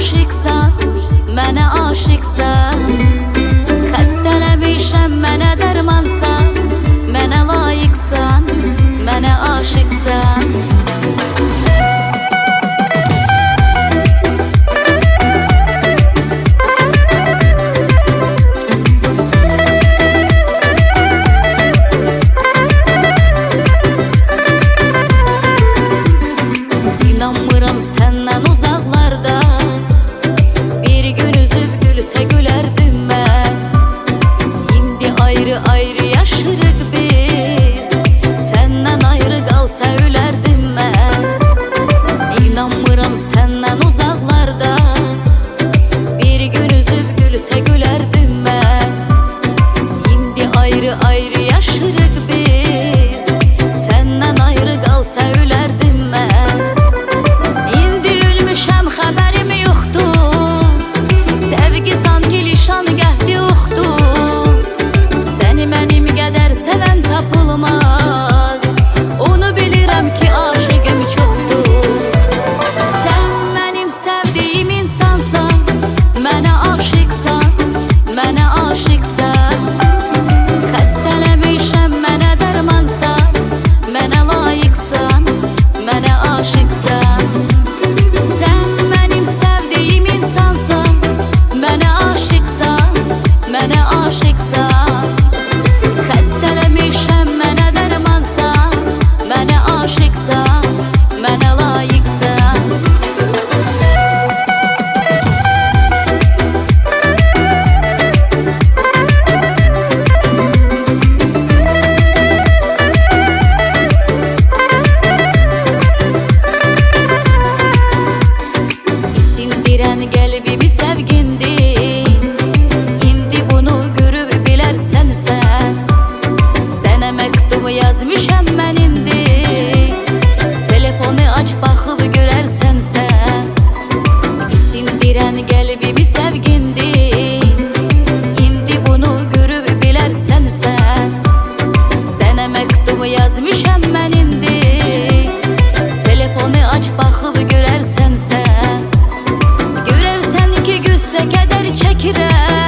aşıqsan, mənə aşıqsan. Xəstələmişəm, mənə dərmansan, mənə layiqsan, mənə aşıqsan. İnanmıram səndən uzaqlarda, bir gün üzüb gülsə gülərdim mən. İndi ayrı-ayrı yaşırıq biz, səndən ayrı qalsa ölərdim mən. İnanmıram səndən uzaqlarda, bir gün üzüb gülsə gülərdim mən. İndi ayrı-ayrı yaşırıq biz, səndən ayrı qalsa ölərdim mən. Xəbərim yoxdur, sevgi sanki nişan gəhdi yoxdur. Səni mənim qədər sevən tapılmaz, onu bilirəm ki aşıqım çoxdur. Sən mənim sevdiyim insansan, mənə aşıqsan, mənə aşıqsan. Xəstələmişəm, mənə dərmansan, mənə layiqsan, mənə aşıqsan. Mənə aşıqsan, xəstələmişəm, mənə dərmansan, mənə aşıqsan, mənə layiqsan. İsindirən qəlbimi sevgindir, sənə məktub yazmışam mən indi. Telefonu aç baxıb görərsən sən, isindirən qəlbimi sevgindir. İndi bunu görüb bilərsən sən, sənə məktub yazmışam mən indi. Telefonu aç baxıb görərsən sən, görərsən ki qüssə qədər çəkirəm.